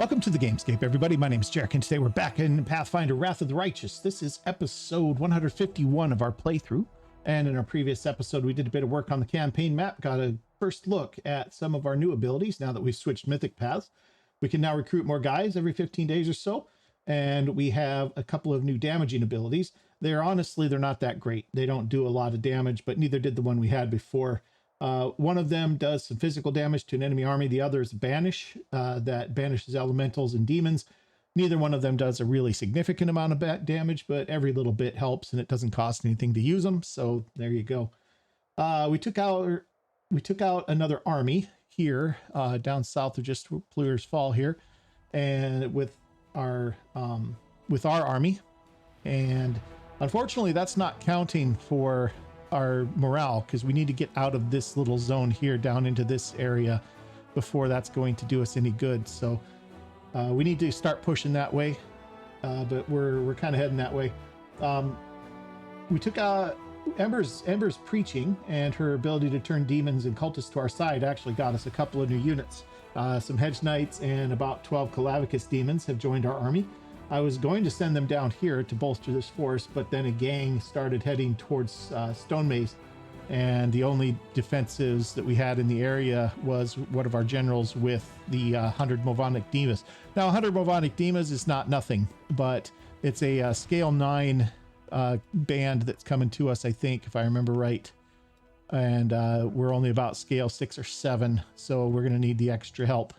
Welcome to the Gamescape, everybody. My name is Jarek, and today we're back in Pathfinder Wrath of the Righteous. This is episode 151 of our playthrough. And in our previous episode, we did a bit of work on the campaign map, got a first look at some of our new abilities now that we've switched mythic paths. We can now recruit more guys every 15 days or so, and we have a couple of new damaging abilities. They're not that great. They don't do a lot of damage, but neither did the one we had before. One of them does some physical damage to an enemy army. The other is Banish, that banishes elementals and demons. Neither one of them does a really significant amount of damage, but every little bit helps, and it doesn't cost anything to use them. So there you go. We took out another army here, down south of just Plur's Fall here, and with our army. And unfortunately, that's not counting for our morale, because we need to get out of this little zone here down into this area before that's going to do us any good. So we need to start pushing that way, but we're kind of heading that way. We took Ember's preaching and her ability to turn demons and cultists to our side actually got us a couple of new units. Some Hedge Knights and about 12 Calavicus demons have joined our army. I was going to send them down here to bolster this force, but then a gang started heading towards Stone Maze, and the only defensives that we had in the area was one of our generals with the 100 Movonic Divas. Now, 100 Movonic Divas is not nothing, but it's a scale 9 band that's coming to us, I think, if I remember right. And we're only about scale 6 or 7, so we're going to need the extra help.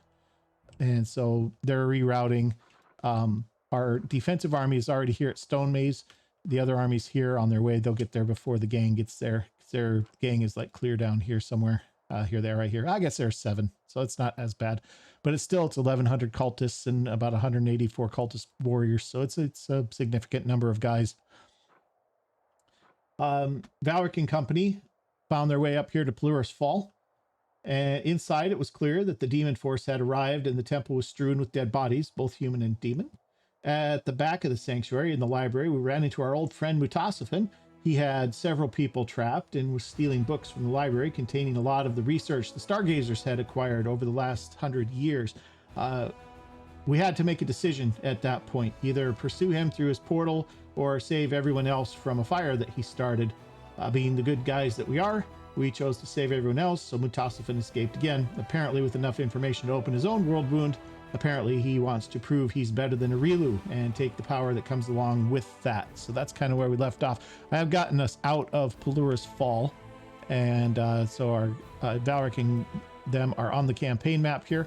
And so they're rerouting. Our defensive army is already here at Stone Maze. The other army's here on their way. They'll get there before the gang gets there. Their gang is like clear down here somewhere. Here they are right here. I guess there's 7, so it's not as bad. But it's 1,100 cultists and about 184 cultist warriors. So it's a significant number of guys. Valric and company found their way up here to Plur's Fall. Inside, it was clear that the demon force had arrived and the temple was strewn with dead bodies, both human and demon. At the back of the sanctuary in the library, we ran into our old friend Mutasafin. He had several people trapped and was stealing books from the library containing a lot of the research the Stargazers had acquired over the last 100 years. We had to make a decision at that point, either pursue him through his portal or save everyone else from a fire that he started. Being the good guys that we are, we chose to save everyone else, so Mutasafin escaped again, apparently with enough information to open his own world wound. Apparently he wants to prove he's better than Arueshalae and take the power that comes along with that. So that's kind of where we left off. I have gotten us out of Plur's Fall, and so our Valric and them are on the campaign map here.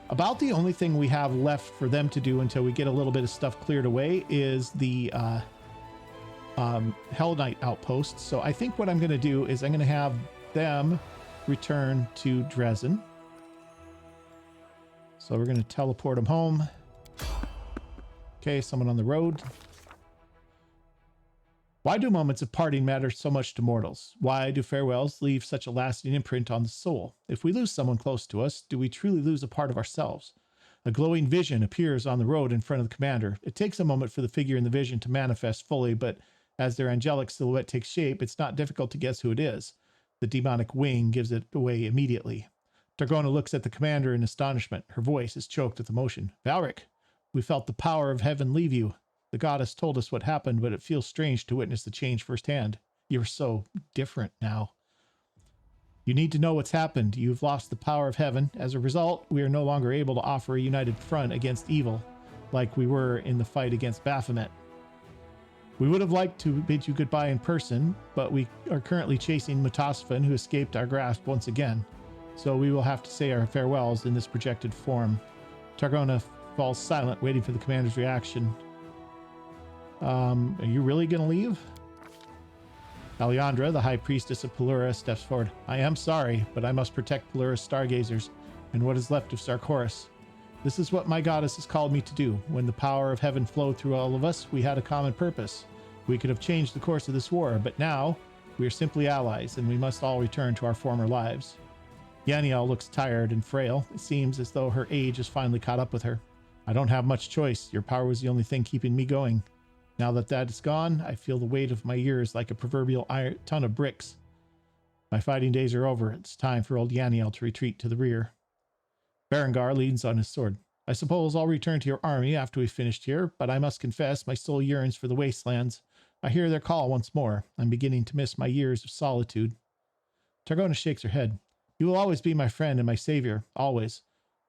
About the only thing we have left for them to do until we get a little bit of stuff cleared away is the Hell Knight outpost. So I think what I'm going to do is I'm going to have them return to Dresden. So we're going to teleport them home. Okay, someone on the road. Why do moments of parting matter so much to mortals? Why do farewells leave such a lasting imprint on the soul? If we lose someone close to us, do we truly lose a part of ourselves? A glowing vision appears on the road in front of the commander. It takes a moment for the figure in the vision to manifest fully, but as their angelic silhouette takes shape, it's not difficult to guess who it is. The demonic wing gives it away immediately. Targona looks at the commander in astonishment. Her voice is choked with emotion. Valric, we felt the power of heaven leave you. The goddess told us what happened, but it feels strange to witness the change firsthand. You're so different now. You need to know what's happened. You've lost the power of heaven. As a result, we are no longer able to offer a united front against evil, like we were in the fight against Baphomet. We would have liked to bid you goodbye in person, but we are currently chasing Mutasafin, who escaped our grasp once again. So we will have to say our farewells in this projected form. Targona falls silent, waiting for the commander's reaction. Are you really going to leave? Alejandra, the high priestess of Pelura, steps forward. I am sorry, but I must protect Pelura's stargazers and what is left of Sarkoris. This is what my goddess has called me to do. When the power of heaven flowed through all of us, we had a common purpose. We could have changed the course of this war, but now we are simply allies, and we must all return to our former lives. Yaniel looks tired and frail. It seems as though her age has finally caught up with her. I don't have much choice. Your power was the only thing keeping me going. Now that that is gone, I feel the weight of my years like a proverbial ton of bricks. My fighting days are over. It's time for old Yaniel to retreat to the rear. Berengar leans on his sword. I suppose I'll return to your army after we've finished here, but I must confess my soul yearns for the wastelands. I hear their call once more. I'm beginning to miss my years of solitude. Targona shakes her head. You will always be my friend and my savior, always.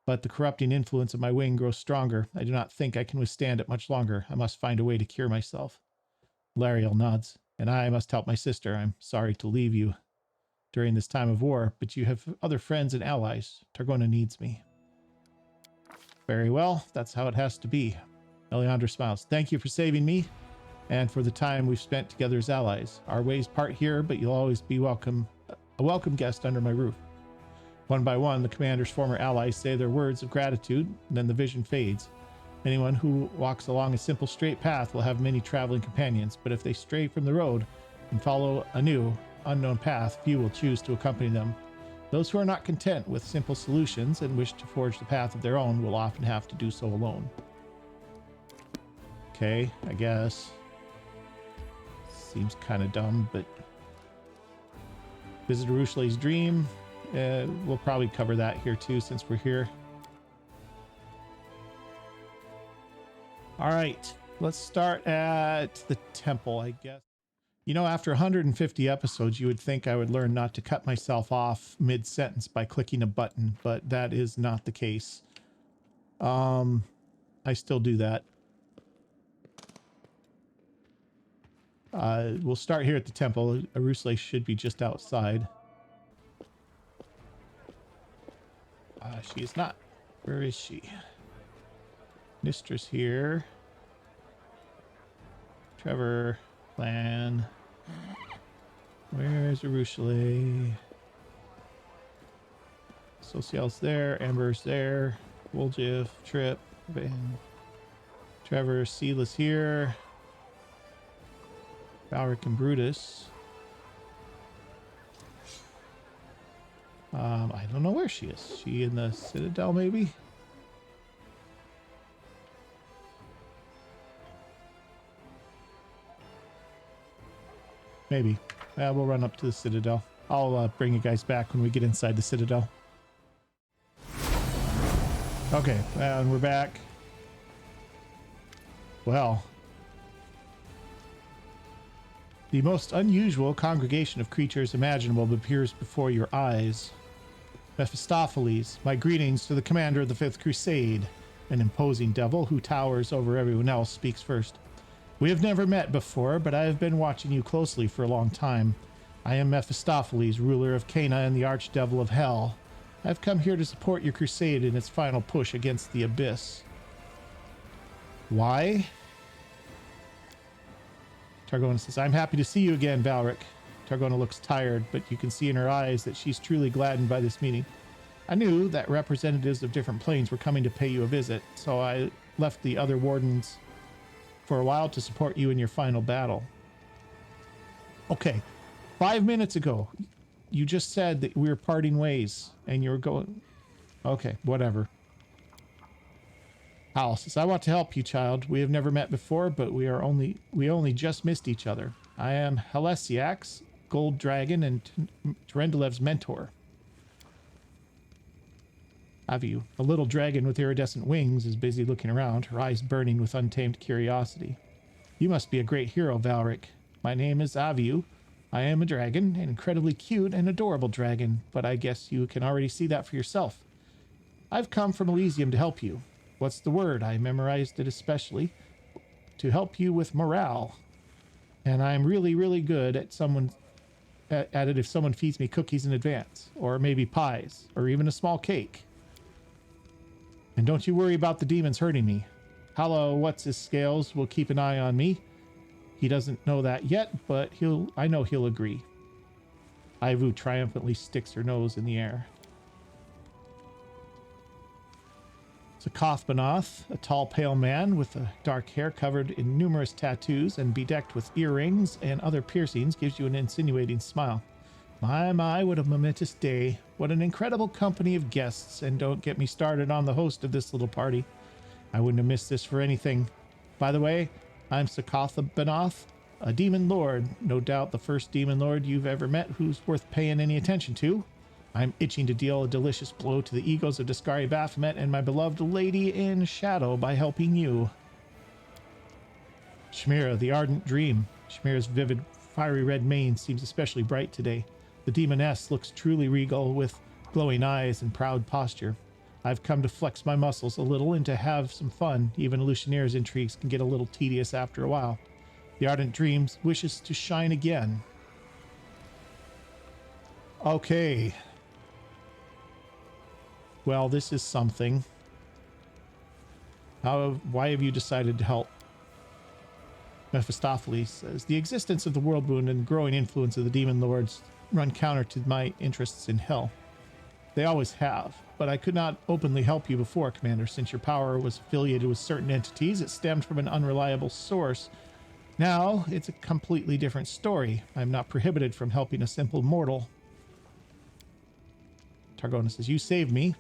But the corrupting influence of my wing grows stronger. I do not think I can withstand it much longer. I must find a way to cure myself. Lariel nods. And I must help my sister. I'm sorry to leave you during this time of war, but you have other friends and allies. Targona needs me. Very well. That's how it has to be. Eliandra smiles. Thank you for saving me and for the time we've spent together as allies. Our ways part here, but you'll always be welcome, a welcome guest under my roof. One by one, the commander's former allies say their words of gratitude, and then the vision fades. Anyone who walks along a simple straight path will have many traveling companions, but if they stray from the road and follow a new, unknown path, few will choose to accompany them. Those who are not content with simple solutions and wish to forge the path of their own will often have to do so alone. Okay, I guess. Seems kind of dumb, but... Visit Arueshalae's dream. We'll probably cover that here too, since we're here. All right, let's start at the temple, I guess. You know, after 150 episodes, you would think I would learn not to cut myself off mid-sentence by clicking a button, but that is not the case. I still do that. We'll start here at the temple. Arueshalae should be just outside. She is not. Where is she? Nistra's here. Trevor, Plan. Where's Arueshalae? Social's there. Amber's there. Woljif, Trip, Van. Trevor, Seela's here. Valric and Brutus. I don't know where she is. She in the Citadel, maybe? Maybe. We'll run up to the Citadel. I'll bring you guys back when we get inside the Citadel. Okay, and we're back. Well, the most unusual congregation of creatures imaginable appears before your eyes. Mephistopheles, my greetings to the commander of the Fifth Crusade. An imposing devil who towers over everyone else speaks first. We have never met before, but I have been watching you closely for a long time. I am Mephistopheles, ruler of Cana and the archdevil of Hell. I have come here to support your crusade in its final push against the Abyss. Why? Targona says, I'm happy to see you again, Valric. Targona looks tired, but you can see in her eyes that she's truly gladdened by this meeting. I knew that representatives of different planes were coming to pay you a visit, so I left the other wardens for a while to support you in your final battle. Okay, 5 minutes ago, you just said that we were parting ways, and you were going... Okay, whatever. Hal says, I want to help you, child. We have never met before, but we only just missed each other. I am Helesiax, Gold Dragon, and Terendilev's mentor. Aviu, a little dragon with iridescent wings, is busy looking around, her eyes burning with untamed curiosity. You must be a great hero, Valric. My name is Aviu. I am a dragon, an incredibly cute and adorable dragon, but I guess you can already see that for yourself. I've come from Elysium to help you. What's the word? I memorized it especially to help you with morale. And I'm really, really good at it if someone feeds me cookies in advance, or maybe pies, or even a small cake. And don't you worry about the demons hurting me. Hallow, what's his scales, will keep an eye on me. He doesn't know that yet, but I know he'll agree. Ivu triumphantly sticks her nose in the air. Sakoth Banoth, a tall, pale man with dark hair covered in numerous tattoos and bedecked with earrings and other piercings, gives you an insinuating smile. My, what a momentous day. What an incredible company of guests, and don't get me started on the host of this little party. I wouldn't have missed this for anything. By the way, I'm Sakoth Banoth, a demon lord. No doubt the first demon lord you've ever met who's worth paying any attention to. I'm itching to deal a delicious blow to the egos of Discari Baphomet and my beloved Lady in Shadow by helping you. Chimera, the ardent dream. Chimera's vivid, fiery red mane seems especially bright today. The demoness looks truly regal with glowing eyes and proud posture. I've come to flex my muscles a little and to have some fun. Even Lucionaire's intrigues can get a little tedious after a while. The ardent dreams wishes to shine again. Okay. Well, this is something. Why have you decided to help? Mephistopheles says, the existence of the world wound and growing influence of the demon lords run counter to my interests in hell. They always have, but I could not openly help you before, Commander. Since your power was affiliated with certain entities, it stemmed from an unreliable source. Now, it's a completely different story. I'm not prohibited from helping a simple mortal. Targona says, you saved me.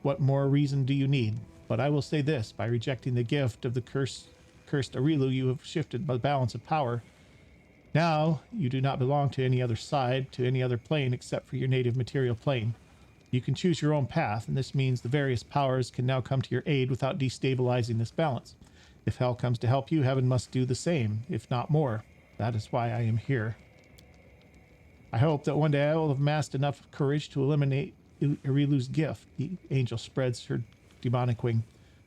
What more reason do you need? But I will say this, by rejecting the gift of the cursed Arueshalae, you have shifted the balance of power. Now, you do not belong to any other side, to any other plane except for your native material plane. You can choose your own path, and this means the various powers can now come to your aid without destabilizing this balance. If hell comes to help you, heaven must do the same, if not more. That is why I am here. I hope that one day I will have amassed enough courage to eliminate Arueshalae's gift. The angel spreads her demonic wing.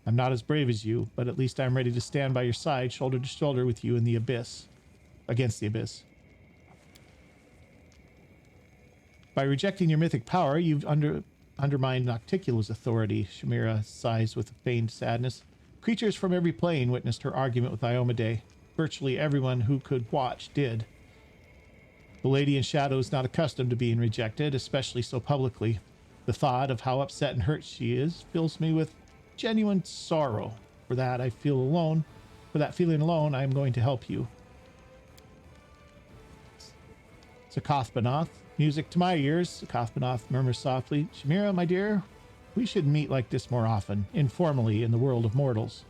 I'm not as brave as you, but at least I'm ready to stand by your side, shoulder to shoulder with you in the abyss. Against the abyss. By rejecting your mythic power, you've undermined Nocticula's authority. Chimera sighs with a feigned sadness. Creatures from every plane witnessed her argument with Iomedae. Virtually everyone who could watch did. The Lady in Shadow is not accustomed to being rejected, especially so publicly. The thought of how upset and hurt she is fills me with genuine sorrow. For that feeling alone, I am going to help you. Sakothbanoth. Music to my ears. Sakothbanoth murmurs softly. Chimera, my dear, we should meet like this more often, informally in the world of mortals.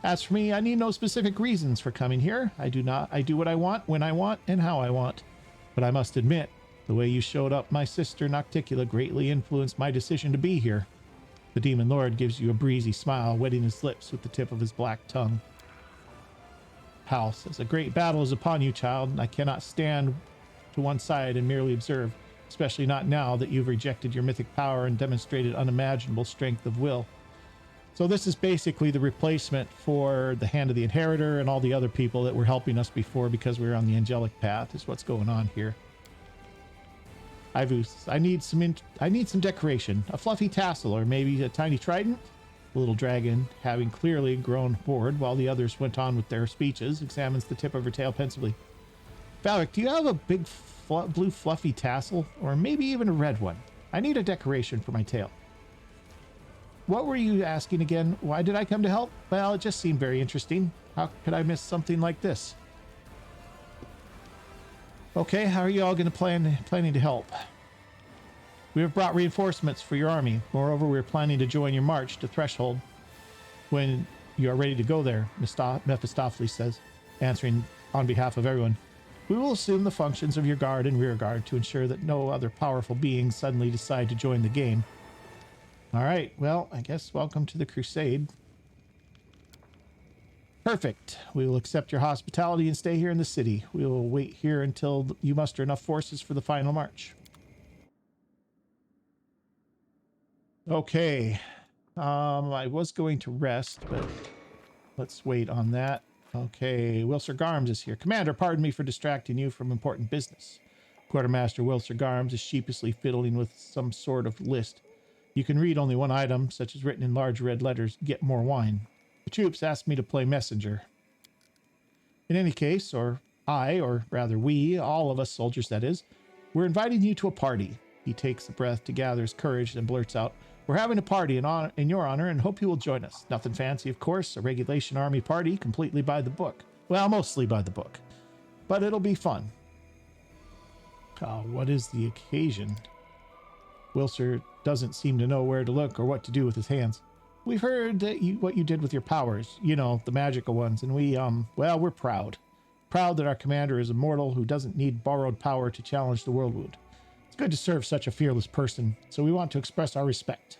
As for me, I need no specific reasons for coming here. I do what I want, when I want, and how I want. But I must admit, the way you showed up my sister Nocticula greatly influenced my decision to be here. The Demon Lord gives you a breezy smile, wetting his lips with the tip of his black tongue. Hal says, a great battle is upon you, child, and I cannot stand to one side and merely observe, especially not now that you've rejected your mythic power and demonstrated unimaginable strength of will. So this is basically the replacement for the Hand of the Inheritor and all the other people that were helping us before because we were on the angelic path is what's going on here. Ivus, I need some decoration, a fluffy tassel or maybe a tiny trident. The little dragon, having clearly grown bored while the others went on with their speeches, examines the tip of her tail pensively. Valric, do you have a big blue fluffy tassel or maybe even a red one? I need a decoration for my tail. What were you asking again? Why did I come to help? Well, it just seemed very interesting. How could I miss something like this? Okay, how are you all going to planning to help? We have brought reinforcements for your army. Moreover, we are planning to join your march to Threshold when you are ready to go there, Mephistopheles says, answering on behalf of everyone. We will assume the functions of your guard and rear guard to ensure that no other powerful beings suddenly decide to join the game. All right, well, I guess welcome to the crusade. Perfect. We will accept your hospitality and stay here in the city. We will wait here until you muster enough forces for the final march. Okay. I was going to rest, but let's wait on that. Okay, Wilser Garms is here. Commander, pardon me for distracting you from important business. Quartermaster Wilser Garms is sheepishly fiddling with some sort of list. You can read only one item, such as written in large red letters, get more wine. The troops asked me to play messenger. In any case, or rather we, all of us soldiers that is, we're inviting you to a party. He takes a breath to gather his courage and blurts out, we're having a party in your honor and hope you will join us. Nothing fancy, of course, a regulation army party completely by the book. Well, mostly by the book. But it'll be fun. What is the occasion? Wilser doesn't seem to know where to look or what to do with his hands. We've heard that what you did with your powers, you know, the magical ones, and we're proud. Proud that our commander is a mortal who doesn't need borrowed power to challenge the world wound. It's good to serve such a fearless person, so we want to express our respect.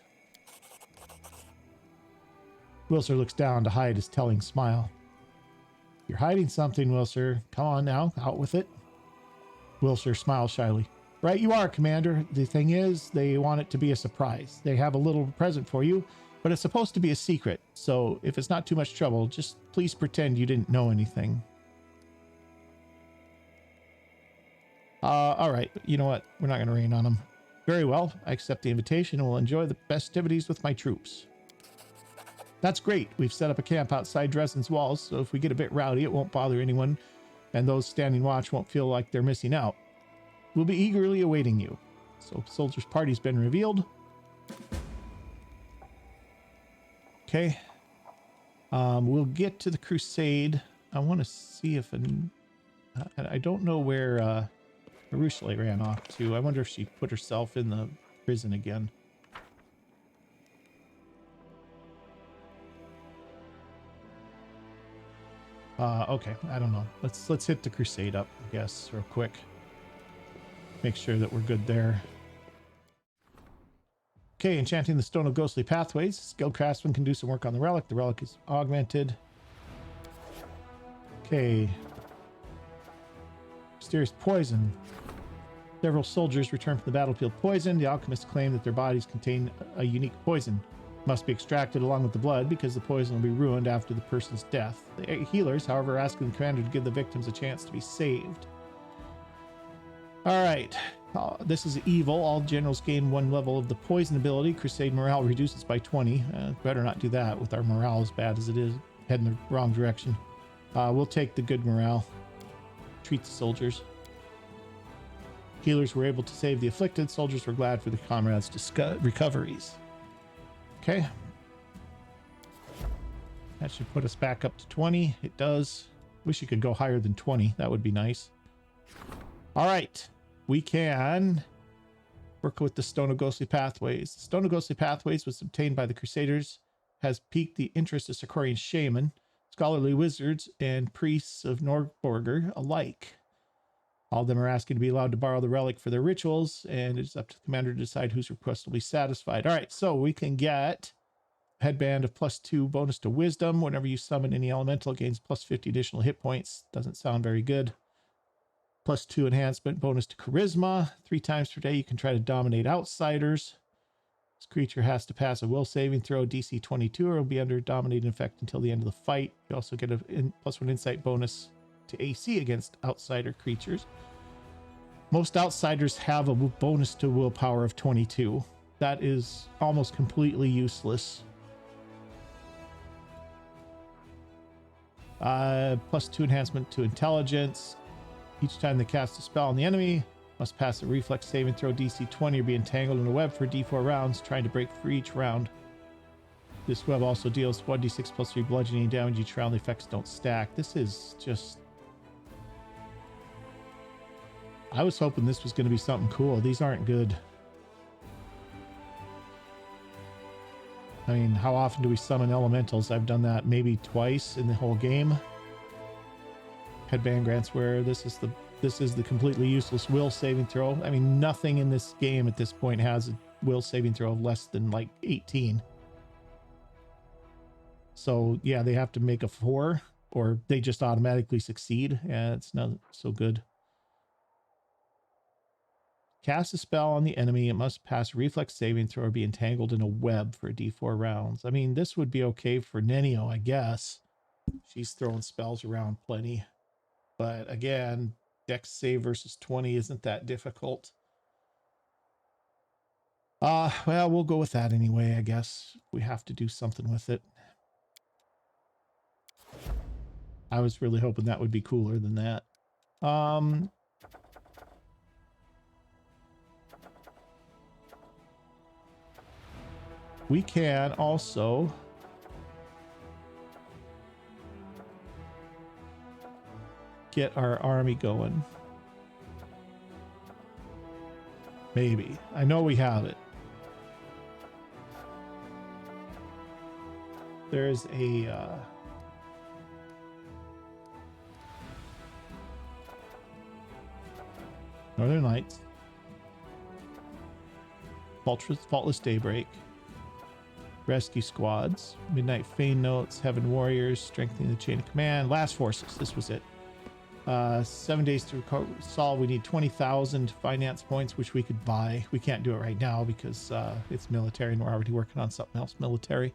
Wilser looks down to hide his telling smile. You're hiding something, Wilser. Come on now, out with it. Wilser smiles shyly. Right you are, Commander. The thing is, they want it to be a surprise. They have a little present for you, but it's supposed to be a secret. So if it's not too much trouble, just please pretend you didn't know anything. All right. You know what? We're not going to rain on them. Very well. I accept the invitation and will enjoy the festivities with my troops. That's great. We've set up a camp outside Dresden's walls, so if we get a bit rowdy, it won't bother anyone, and those standing watch won't feel like they're missing out. We'll be eagerly awaiting you. So, soldiers' party's been revealed. Okay. We'll get to the crusade. I want to see if I don't know where Arueshalae ran off to. I wonder if she put herself in the prison again. Okay, I don't know. Let's hit the crusade up, I guess, real quick. Make sure that we're good there. Okay, enchanting the Stone of Ghostly Pathways. Skilled craftsman can do some work on the relic. The relic is augmented. Okay. Mysterious poison. Several soldiers return from the battlefield poisoned. The alchemists claim that their bodies contain a unique poison. It must be extracted along with the blood because the poison will be ruined after the person's death. The healers, however, are asking the commander to give the victims a chance to be saved. All right. This is evil. All generals gain 1 level of the poison ability. Crusade morale reduces by 20. Better not do that with our morale as bad as it is. Heading the wrong direction. We'll take the good morale. Treat the soldiers. Healers were able to save the afflicted. Soldiers were glad for the comrades' recoveries. Okay. That should put us back up to 20. It does. Wish you could go higher than 20. That would be nice. All right. We can work with the Stone of Ghostly Pathways. The Stone of Ghostly Pathways was obtained by the Crusaders, has piqued the interest of Sicorian shaman, scholarly wizards, and priests of Nordborger alike. All of them are asking to be allowed to borrow the relic for their rituals, and it's up to the commander to decide whose request will be satisfied. All right, so we can get a headband of +2 bonus to wisdom. Whenever you summon any elemental, it gains +50 additional hit points. Doesn't sound very good. +2 enhancement bonus to charisma. 3 times per day, you can try to dominate outsiders. This creature has to pass a will saving throw, DC 22, or will be under dominating effect until the end of the fight. You also get a +1 insight bonus to AC against outsider creatures. Most outsiders have a bonus to willpower of 22. That is almost completely useless. +2 enhancement to intelligence. Each time they cast a spell on the enemy, must pass a reflex saving throw DC 20 or be entangled in a web for D4 rounds, trying to break free each round. This web also deals 1d6 +3 bludgeoning damage. Each round the effects don't stack. This is just... I was hoping this was going to be something cool. These aren't good. I mean, how often do we summon elementals? I've done that maybe twice in the whole game. Headband grants where this is the completely useless will saving throw. I mean, nothing in this game at this point has a will saving throw of less than like 18. So yeah, they have to make a 4 or they just automatically succeed. Yeah, it's not so good. Cast a spell on the enemy. It must pass a reflex saving throw or be entangled in a web for D4 rounds. I mean, this would be okay for Nenio, I guess. She's throwing spells around plenty. But again, Dex save versus 20 isn't that difficult. Well, we'll go with that anyway, I guess. We have to do something with it. I was really hoping that would be cooler than that. We can also get our army going. Maybe. I know we have it. There's a Northern Lights. Faultless Daybreak, Rescue Squads, Midnight Feign Notes, Heaven Warriors, Strengthening the Chain of Command, Last Forces. This was it. 7 days to solve. We need 20,000 finance points, which we could buy. We can't do it right now because it's military and we're already working on something else military.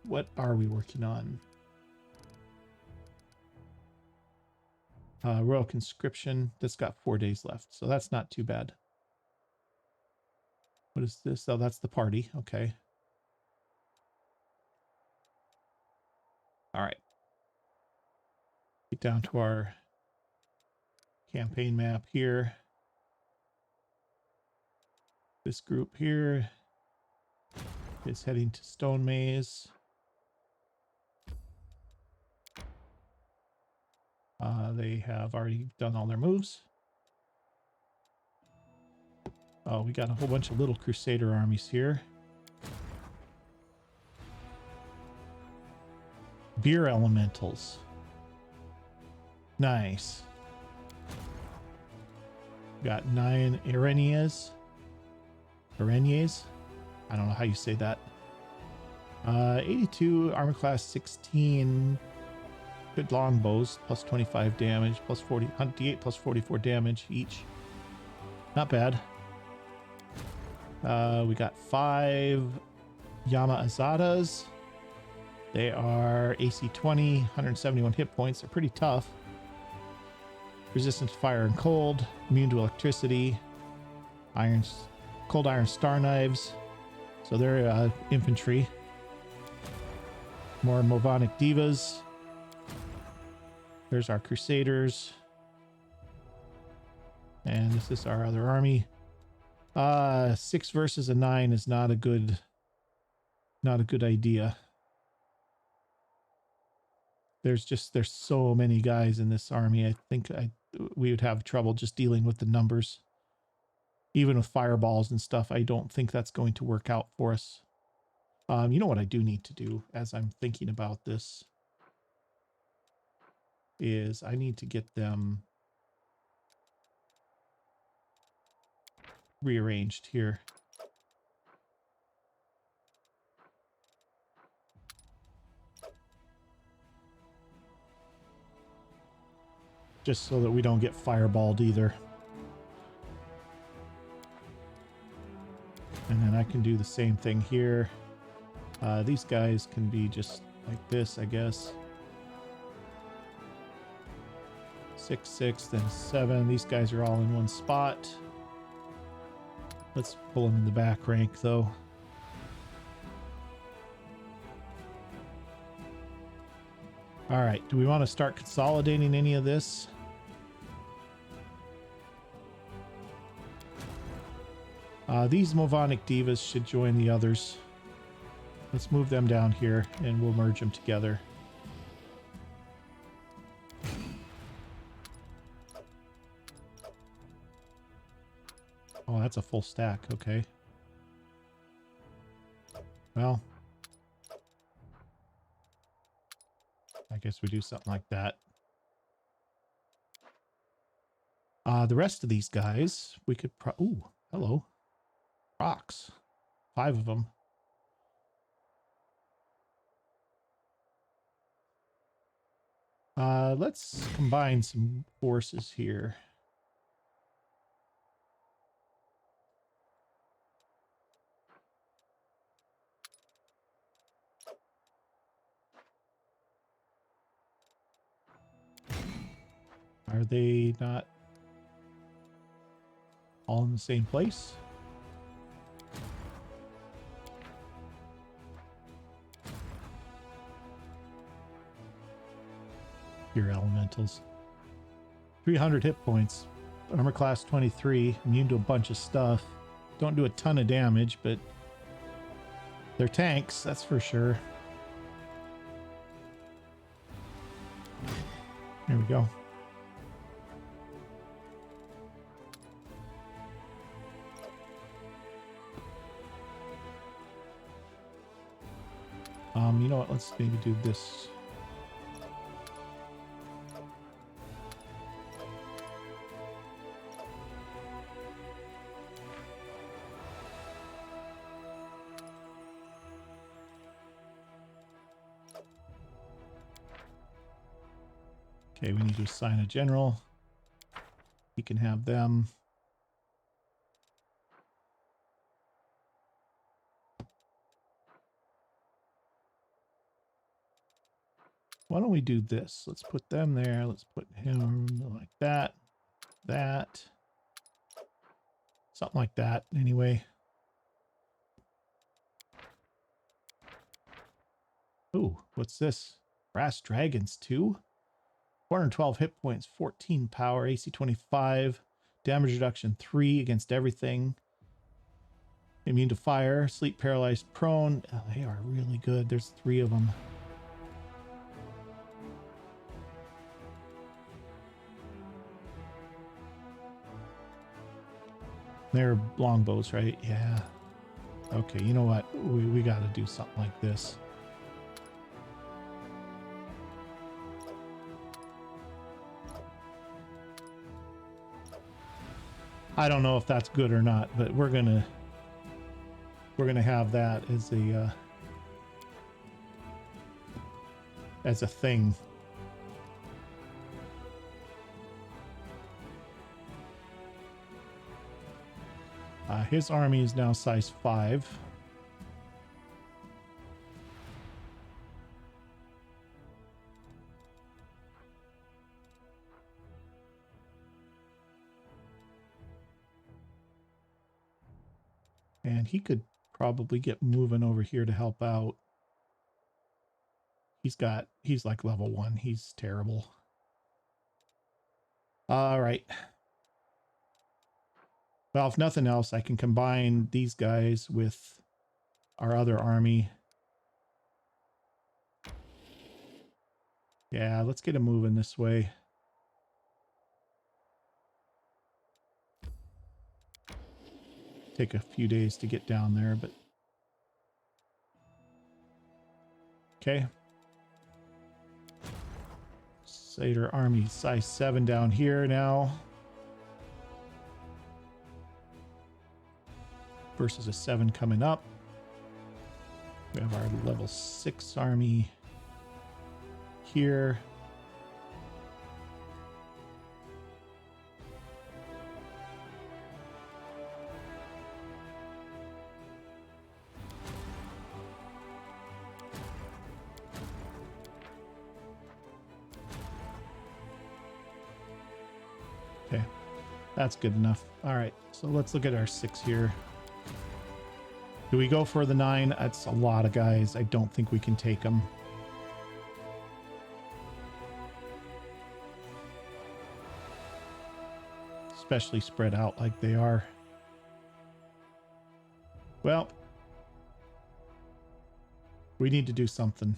What are we working on? Royal Conscription. That's got 4 days left, so that's not too bad. What is this? Oh, that's the party. Okay. All right. Get down to our campaign map here. This group here is heading to Stone Maze. They have already done all their moves. Oh, we got a whole bunch of little Crusader armies here. Beer Elementals. Nice. Got 9 Arenias. Areniers? I don't know how you say that. 82 armor class 16. Good longbows, plus 25 damage, plus 40, 108 plus 44 damage each. Not bad. We got 5 Yama Azadas. They are AC 20, 171 hit points. They're pretty tough. Resistant to fire and cold, immune to electricity, cold iron star knives. So they're infantry. More Movonic Divas. There's our Crusaders. And this is our other army. 6 versus a 9 is not a good idea. There's so many guys in this army. I think we would have trouble just dealing with the numbers. Even with fireballs and stuff, I don't think that's going to work out for us. You know what I do need to do as I'm thinking about this is I need to get them rearranged here. Just so that we don't get fireballed either. And then I can do the same thing here. These guys can be just like this, I guess. 6, 6, then 7. These guys are all in one spot. Let's pull them in the back rank, though. All right, do we want to start consolidating any of this? These Movonic Divas should join the others. Let's move them down here, and we'll merge them together. Oh, that's a full stack. Okay. Well, I guess we do something like that. The rest of these guys, we could ooh, hello. Rocks. 5 of them. Let's combine some forces here. Are they not all in the same place? Your elementals. 300 hit points. Armor class 23. Immune to a bunch of stuff. Don't do a ton of damage, but they're tanks, that's for sure. There we go. You know what? Let's maybe do this. Okay, we need to assign a general. He can have them. Why don't we do this? Let's put them there. Let's put him like that. That. Something like that, anyway. Ooh, what's this? Brass Dragons 2? 412 hit points, 14 power, AC 25, damage reduction 3 against everything. Immune to fire, sleep paralyzed prone. Oh, they are really good. There's 3 of them. They're longbows, right? Yeah. Okay, you know what? We got to do something like this. I don't know if that's good or not, but we're gonna have that as a thing. His army is now size 5. And he could probably get moving over here to help out. He's like level 1. He's terrible. All right. Well, if nothing else, I can combine these guys with our other army. Yeah, let's get him moving this way. Take a few days to get down there, but okay. Satyr army size 7 down here now. Versus a 7 coming up. We have our level 6 army here. Okay, that's good enough. All right, so let's look at our 6 here. Do we go for the 9? That's a lot of guys. I don't think we can take them. Especially spread out like they are. Well, we need to do something.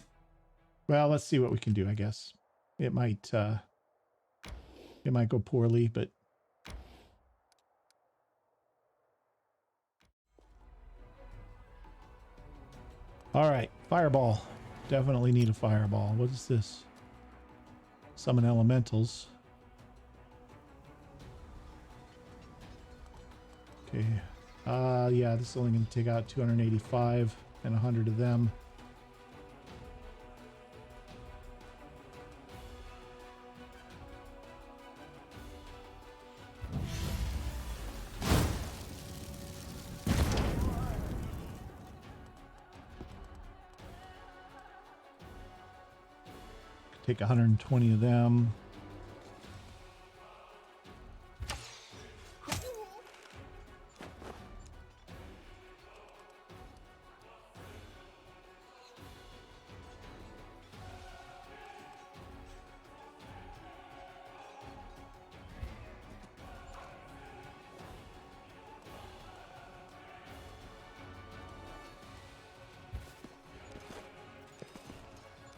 Well, let's see what we can do, I guess. It might go poorly, but all right, fireball. Definitely need a fireball. What is this? Summon elementals. Okay. Yeah, this is only going to take out 285 and 100 of them. Take 120 of them.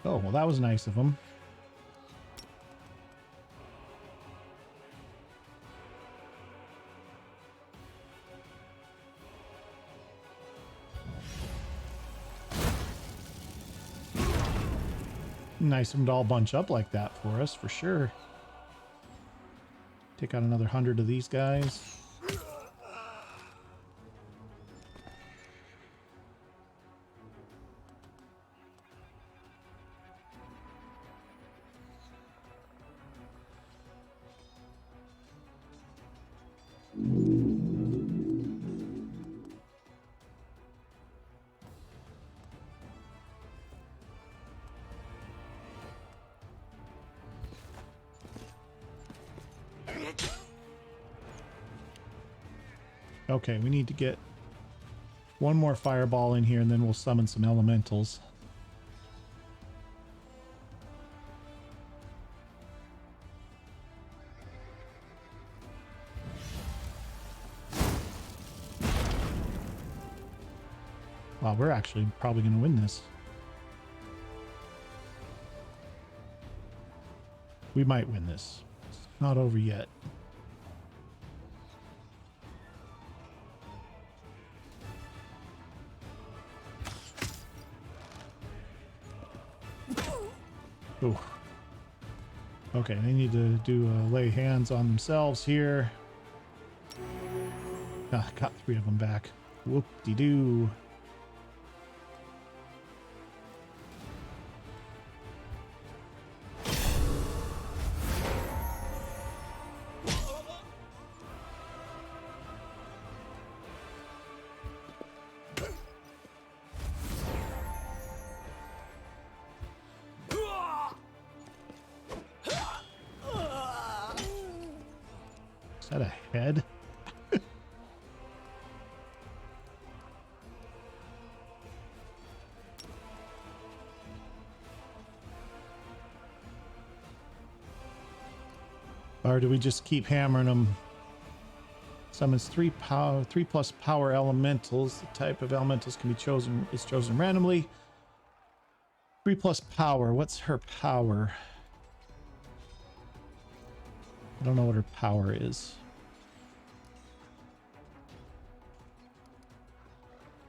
Oh, well, that was nice of them. Nice of them to all bunch up like that for us, for sure. Take out another 100 of these guys. Okay, we need to get one more fireball in here and then we'll summon some elementals. Wow, we're actually probably going to win this. We might win this. It's not over yet. Ooh. Okay, they need to do lay hands on themselves here. Ah, got 3 of them back. Whoop-de-doo. Is that a head? Or do we just keep hammering them? Summons 3 plus power elementals. The type of elementals can be chosen randomly. 3 plus power. What's her power? I don't know what her power is.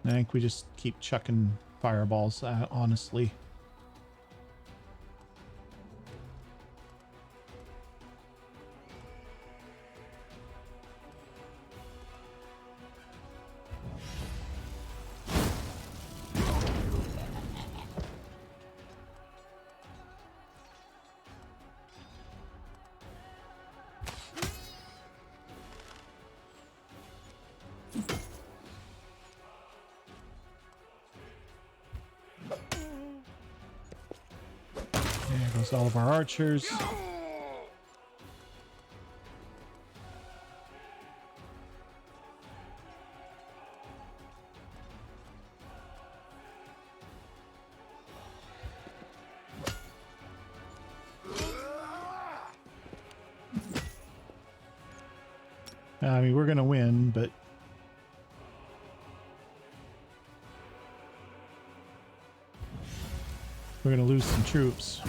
I think we just keep chucking fireballs, honestly. There goes all of our archers. I mean, we're going to win, but we're going to lose some troops.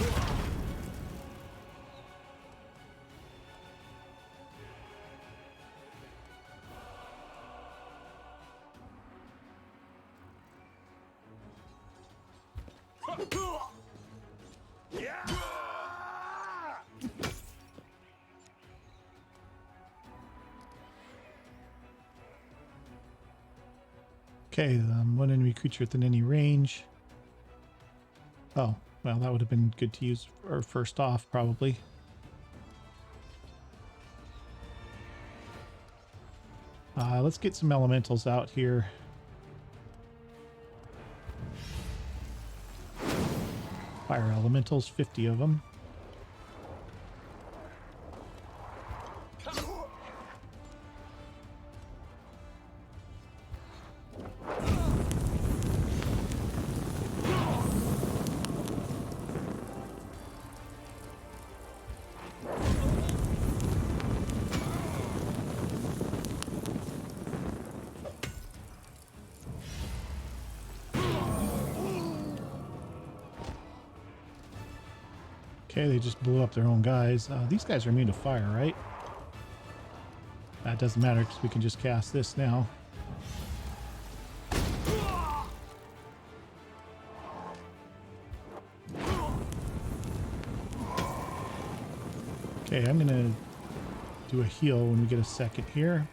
Okay, one enemy creature within any range. Oh, well, that would have been good to use for first off, probably. Let's get some elementals out here. Fire elementals, 50 of them. Okay, they just blew up their own guys. These guys are immune to fire, right? That doesn't matter because we can just cast this now. Okay, I'm gonna do a heal when we get a second here.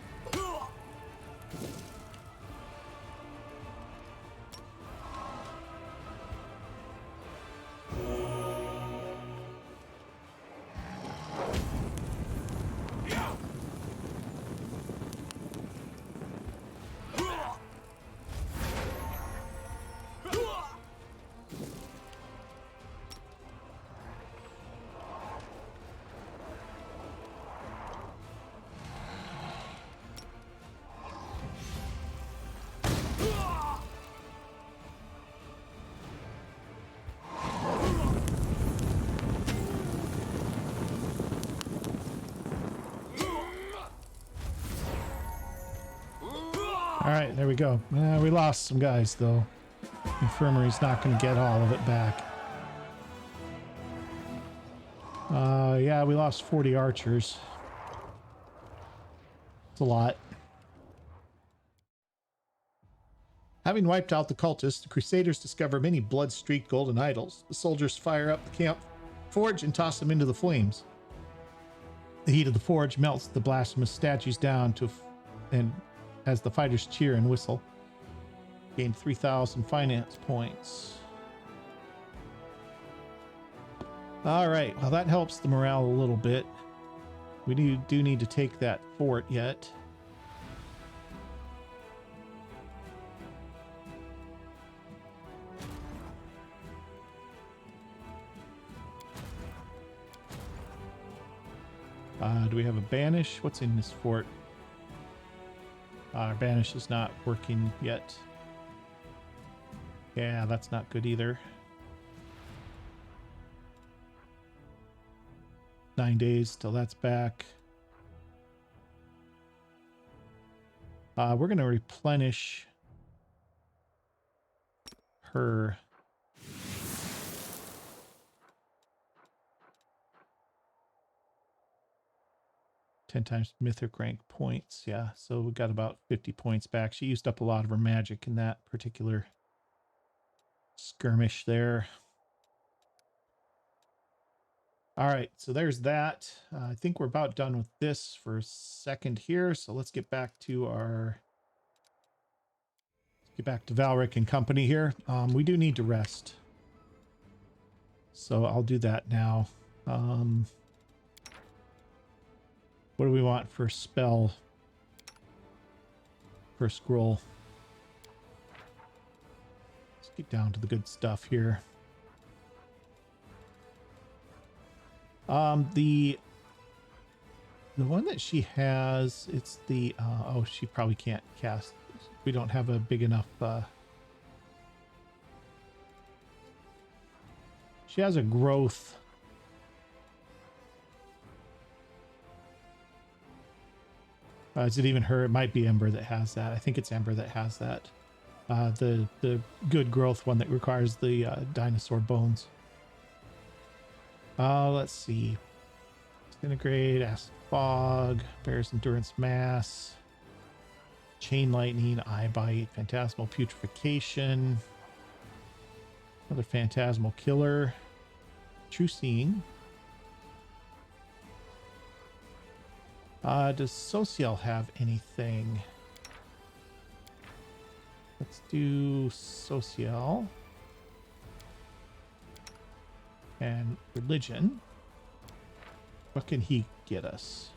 right, there we go. We lost some guys, though. Infirmary's not going to get all of it back. Yeah, we lost 40 archers. It's a lot. Having wiped out the cultists, the Crusaders discover many blood-streaked golden idols. The soldiers fire up the camp forge and toss them into the flames. The heat of the forge melts the blasphemous statues down and as the fighters cheer and whistle. Gain 3,000 finance points. All right, well that helps the morale a little bit. We do need to take that fort yet. Do we have a banish? What's in this fort? Our banish is not working yet. Yeah, that's not good either. 9 days till that's back. We're going to replenish her. Ten times mythic rank points. Yeah, so we got about 50 points back. She used up a lot of her magic in that particular skirmish there. All right, so there's that. I think we're about done with this for a second here. So let's get back to Valric and company here. We do need to rest. So I'll do that now. What do we want for spell? For scroll. Let's get down to the good stuff here. The one that she has, it's the oh, she probably can't cast. We don't have a big enough she has a growth. Is it even her? It might be Ember that has that. I think it's Ember that has that. The good growth one that requires the dinosaur bones. Let's see. Disintegrate, Acid Fog, Bear's Endurance Mass, Chain Lightning, Eye Bite, Phantasmal Putrefaction, another Phantasmal Killer, True Seeing. Does Social have anything? Let's do Social. And Religion. What can he get us?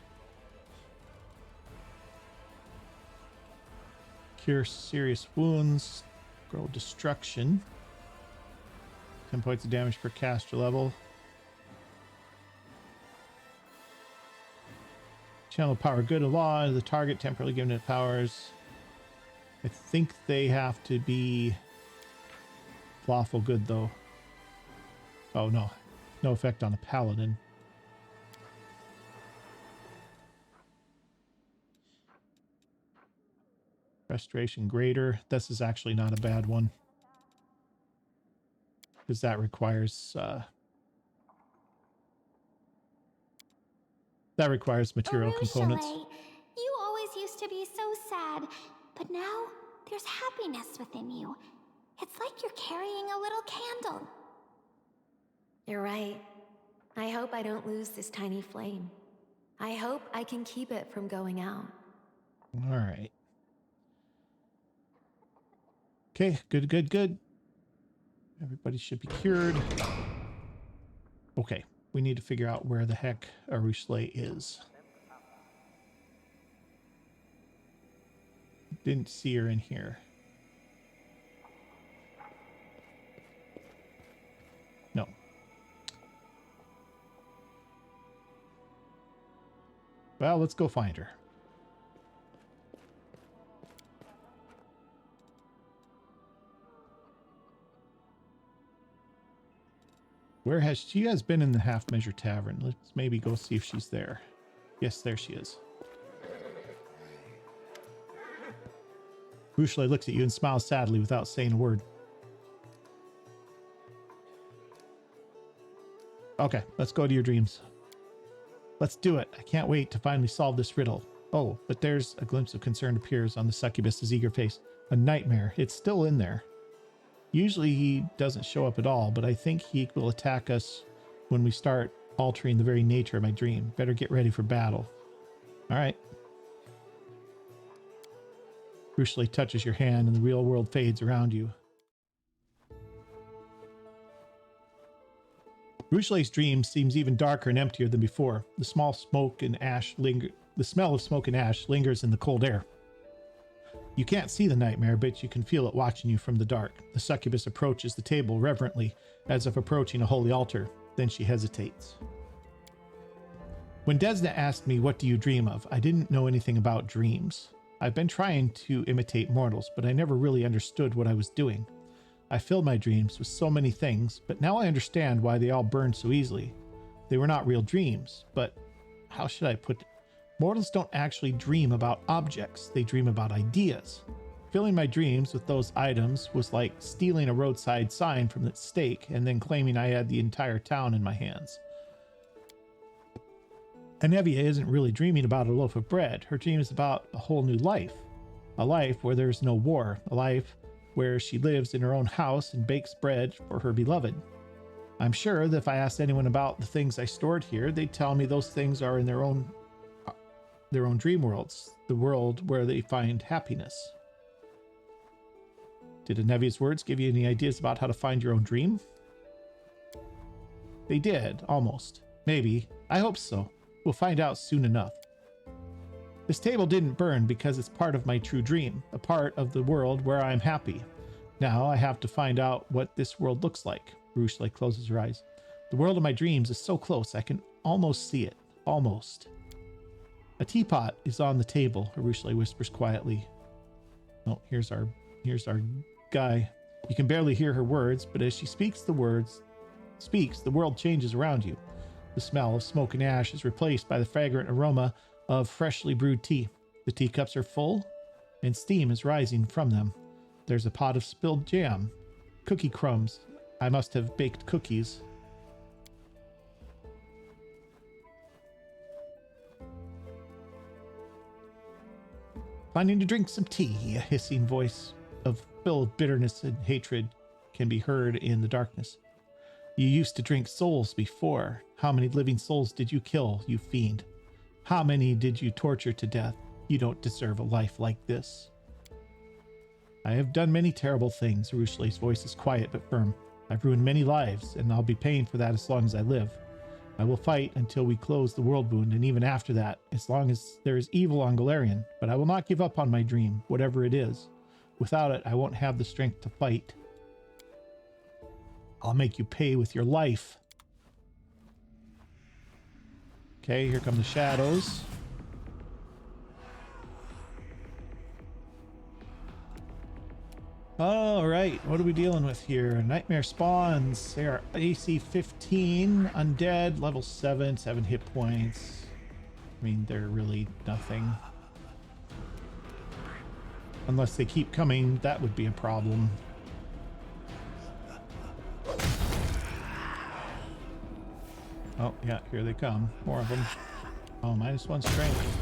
Cure serious wounds. Grow destruction. 10 points of damage per caster level. Channel power good of law. The target temporarily given it powers. I think they have to be lawful good though. Oh no. No effect on a paladin. Restoration greater. This is actually not a bad one. Because that requires material components. You always used to be so sad, but now there's happiness within you. It's like you're carrying a little candle. You're right. I hope I don't lose this tiny flame. I hope I can keep it from going out. All right. Okay, good. Everybody should be cured. Okay, we need to figure out where the heck Arueshalae is. Didn't see her in here. No. Well, let's go find her. Where has she has been in the Half Measure Tavern? Let's maybe go see if she's there. Yes, there she is. Arueshalae looks at you and smiles sadly without saying a word. Okay, let's go to your dreams. Let's do it. I can't wait to finally solve this riddle. Oh, but there's a glimpse of concern appears on the succubus's eager face. A nightmare. It's still in there. Usually he doesn't show up at all, but I think he will attack us when we start altering the very nature of my dream. Better get ready for battle. All right. Arueshalae touches your hand and the real world fades around you. Arueshalae's dream seems even darker and emptier than before. The smell of smoke and ash lingers in the cold air. You can't see the nightmare, but you can feel it watching you from the dark. The succubus approaches the table reverently, as if approaching a holy altar. Then she hesitates. When Desna asked me, "What do you dream of?" I didn't know anything about dreams. I've been trying to imitate mortals, but I never really understood what I was doing. I filled my dreams with so many things, but now I understand why they all burned so easily. They were not real dreams, but how should I put it? Mortals don't actually dream about objects, they dream about ideas. Filling my dreams with those items was like stealing a roadside sign from its stake and then claiming I had the entire town in my hands. Anevia isn't really dreaming about a loaf of bread. Her dream is about a whole new life. A life where there's no war. A life where she lives in her own house and bakes bread for her beloved. I'm sure that if I asked anyone about the things I stored here, they'd tell me those things are in their own dream worlds, the world where they find happiness. Did Anevia's words give you any ideas about how to find your own dream? They did, almost. Maybe. I hope so. We'll find out soon enough. This table didn't burn because it's part of my true dream, a part of the world where I'm happy. Now I have to find out what this world looks like. Arueshalae closes her eyes. The world of my dreams is so close, I can almost see it. Almost. A teapot is on the table, Arueshalae whispers quietly. Oh, here's our guy. You can barely hear her words, but as she speaks, the world changes around you. The smell of smoke and ash is replaced by the fragrant aroma of freshly brewed tea. The teacups are full, and steam is rising from them. There's a pot of spilled jam, cookie crumbs. I must have baked cookies. Planning to drink some tea, a hissing voice filled with bitterness and hatred can be heard in the darkness. You used to drink souls before. How many living souls did you kill, you fiend? How many did you torture to death? You don't deserve a life like this. I have done many terrible things. Arueshalae's voice is quiet but firm. I've ruined many lives, and I'll be paying for that as long as I live. I will fight until we close the world wound, and even after that, as long as there is evil on Golarion. But I will not give up on my dream, whatever it is. Without it, I won't have the strength to fight. I'll make you pay with your life. Okay, here come the shadows. All right, what are we dealing with here? Nightmare spawns. They are AC 15, undead, level 7, 7 hit points. I mean, they're really nothing. Unless they keep coming, that would be a problem. Oh, yeah, here they come. More of them. Oh, -1 strength.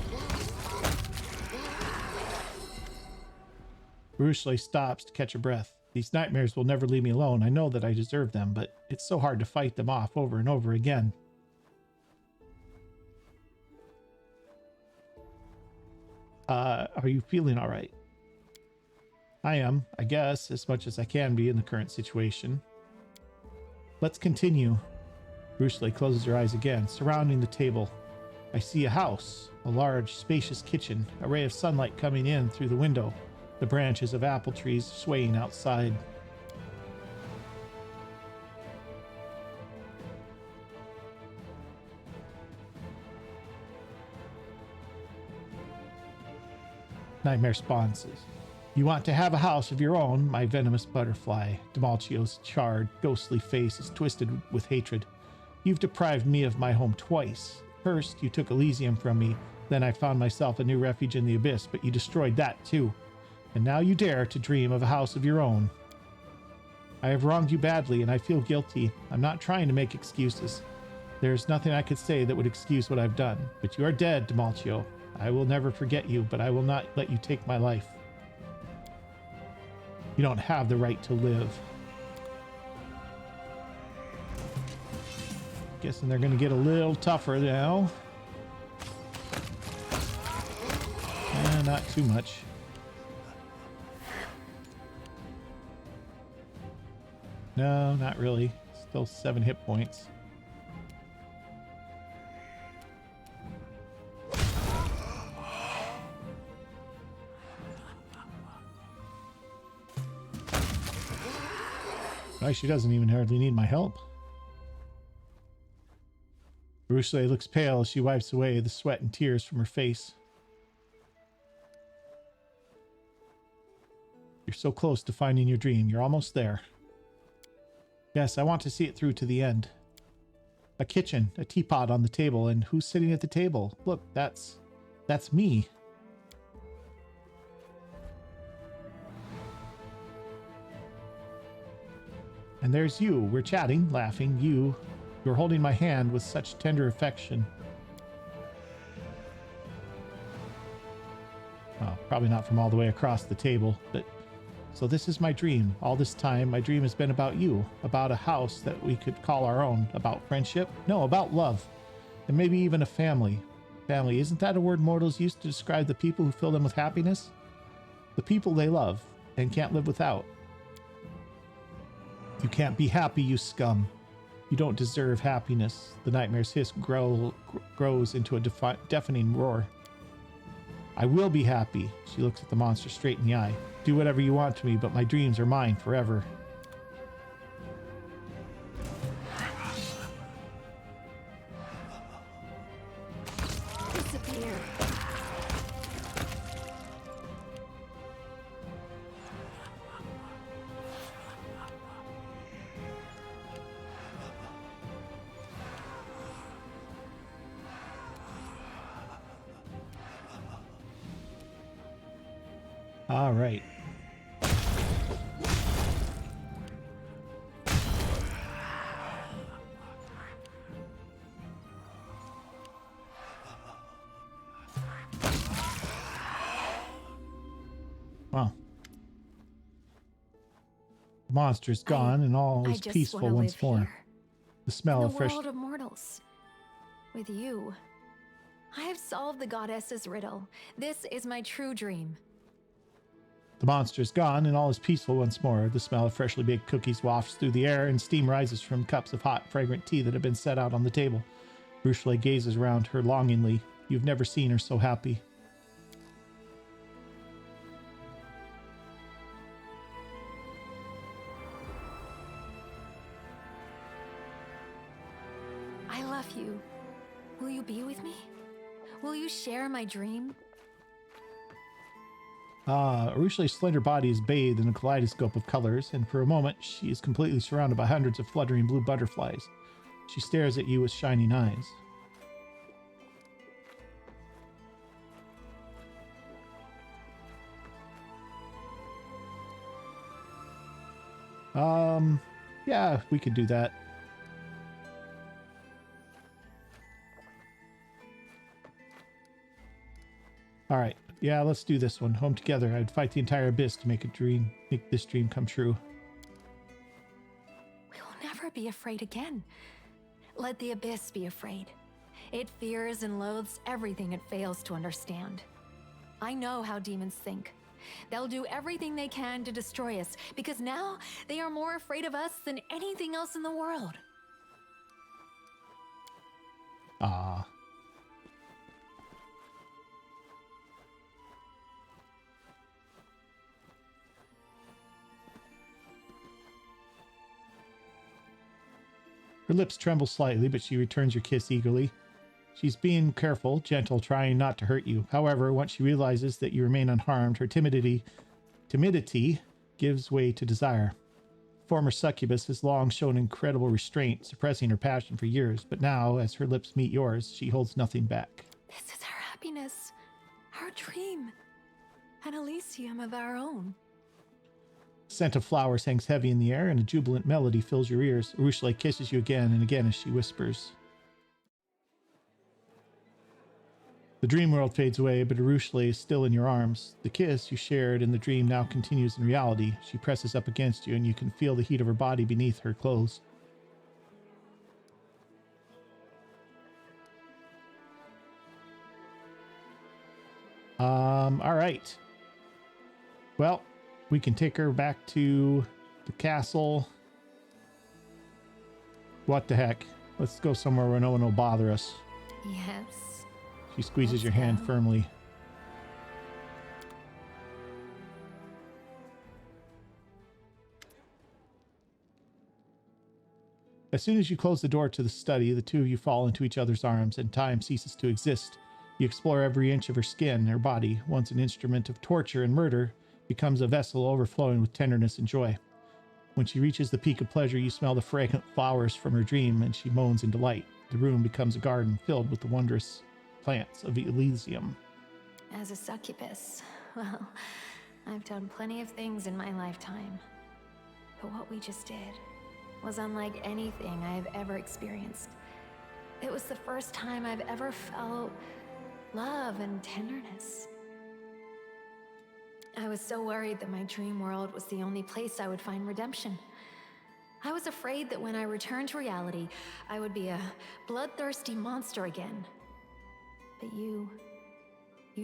Arueshalae stops to catch a breath. These nightmares will never leave me alone. I know that I deserve them, but it's so hard to fight them off over and over again. Are you feeling all right? I am, I guess, as much as I can be in the current situation. Let's continue. Arueshalae closes her eyes again. Surrounding the table, I see a house, a large, spacious kitchen, a ray of sunlight coming in through the window, the branches of apple trees swaying outside. Nightmare spawns. You want to have a house of your own, my venomous butterfly. Demalchio's charred, ghostly face is twisted with hatred. You've deprived me of my home twice. First, you took Elysium from me. Then I found myself a new refuge in the abyss, but you destroyed that too. And now you dare to dream of a house of your own. I have wronged you badly, and I feel guilty. I'm not trying to make excuses. There's nothing I could say that would excuse what I've done. But you are dead, Demalchio. I will never forget you, but I will not let you take my life. You don't have the right to live. Guessing they're going to get a little tougher now. Not too much. No, not really. Still 7 hit points. Nice, she doesn't even hardly need my help. Arueshalae looks pale as she wipes away the sweat and tears from her face. You're so close to finding your dream. You're almost there. Yes, I want to see it through to the end. A kitchen, a teapot on the table, and who's sitting at the table? Look, that's me. And there's you. We're chatting, laughing. You're holding my hand with such tender affection. Oh, probably not from all the way across the table, but so this is my dream. All this time, my dream has been about you, about a house that we could call our own, about friendship. No, about love, and maybe even a family. Family, isn't that a word mortals use to describe the people who fill them with happiness? The people they love and can't live without. You can't be happy, you scum. You don't deserve happiness. The nightmare's hiss grows into a deafening roar. I will be happy. She looks at the monster straight in the eye. Do whatever you want to me, but my dreams are mine forever. Disappear. All right. Wow. The monster's gone and all is peaceful once more. The smell of fresh... world of mortals. With you. I have solved the goddess's riddle. This is my true dream. The monster is gone and all is peaceful once more. The smell of freshly baked cookies wafts through the air and steam rises from cups of hot, fragrant tea that have been set out on the table. Arueshalae gazes around her longingly. You've never seen her so happy. I love you. Will you be with me? Will you share my dream? Arueshalae's slender body is bathed in a kaleidoscope of colors, and for a moment she is completely surrounded by hundreds of fluttering blue butterflies. She stares at you with shining eyes. Yeah, we could do that. All right. Yeah, let's do this one. Home together. I'd fight the entire abyss to make this dream come true. We will never be afraid again. Let the abyss be afraid. It fears and loathes everything it fails to understand. I know how demons think. They'll do everything they can to destroy us, because now they are more afraid of us than anything else in the world. Ah. Her lips tremble slightly, but she returns your kiss eagerly. She's being careful, gentle, trying not to hurt you. However, once she realizes that you remain unharmed, her timidity gives way to desire. Former succubus has long shown incredible restraint, suppressing her passion for years, but now, as her lips meet yours, she holds nothing back. This is our happiness, our dream. Annalise Elysium of our own. Scent of flowers hangs heavy in the air, and a jubilant melody fills your ears. Arueshalae kisses you again and again as she whispers. The dream world fades away, but Arueshalae is still in your arms. The kiss you shared in the dream now continues in reality. She presses up against you, and you can feel the heat of her body beneath her clothes. All right. Well, we can take her back to the castle. What the heck? Let's go somewhere where no one will bother us. Yes. She squeezes Let's your hand go. firmly. As soon as you close the door to the study, the two of you fall into each other's arms, and time ceases to exist. You explore every inch of her skin, her body, once an instrument of torture and murder, becomes a vessel overflowing with tenderness and joy. When she reaches the peak of pleasure, you smell the fragrant flowers from her dream, and she moans in delight. The room becomes a garden filled with the wondrous plants of Elysium. As a succubus, well, I've done plenty of things in my lifetime. But what we just did was unlike anything I have ever experienced. It was the first time I've ever felt love and tenderness. I was so worried that my dream world was the only place I would find redemption. I was afraid that when I returned to reality, I would be a bloodthirsty monster again. But you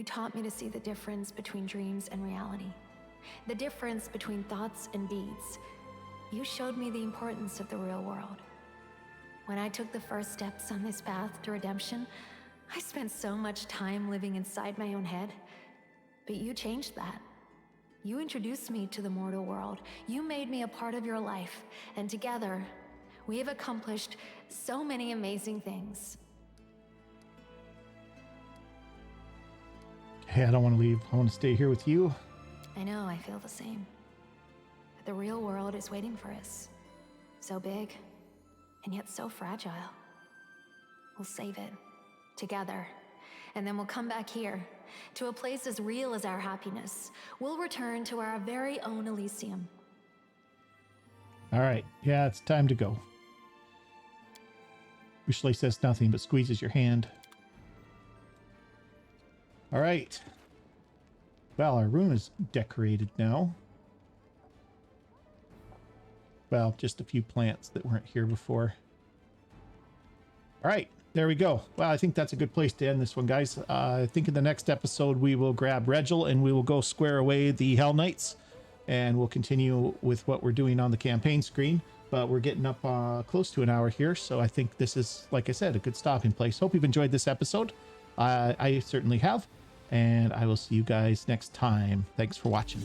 taught me to see the difference between dreams and reality. The difference between thoughts and deeds. You showed me the importance of the real world. When I took the first steps on this path to redemption, I spent so much time living inside my own head. But you changed that. You introduced me to the mortal world. You made me a part of your life. And together, we have accomplished so many amazing things. Hey, I don't want to leave. I want to stay here with you. I know, I feel the same. But the real world is waiting for us. So big, and yet so fragile. We'll save it, together. And then we'll come back here, to a place as real as our happiness. We'll return to our very own Elysium. All right. Yeah, it's time to go. Arueshalae says nothing but squeezes your hand. All right. Well, our room is decorated now. Well, just a few plants that weren't here before. All right. There we go. Well, I think that's a good place to end this one, guys. I think in the next episode, we will grab Regil and we will go square away the Hell Knights. And we'll continue with what we're doing on the campaign screen. But we're getting up close to an hour here. So I think this is, like I said, a good stopping place. Hope you've enjoyed this episode. I certainly have. And I will see you guys next time. Thanks for watching.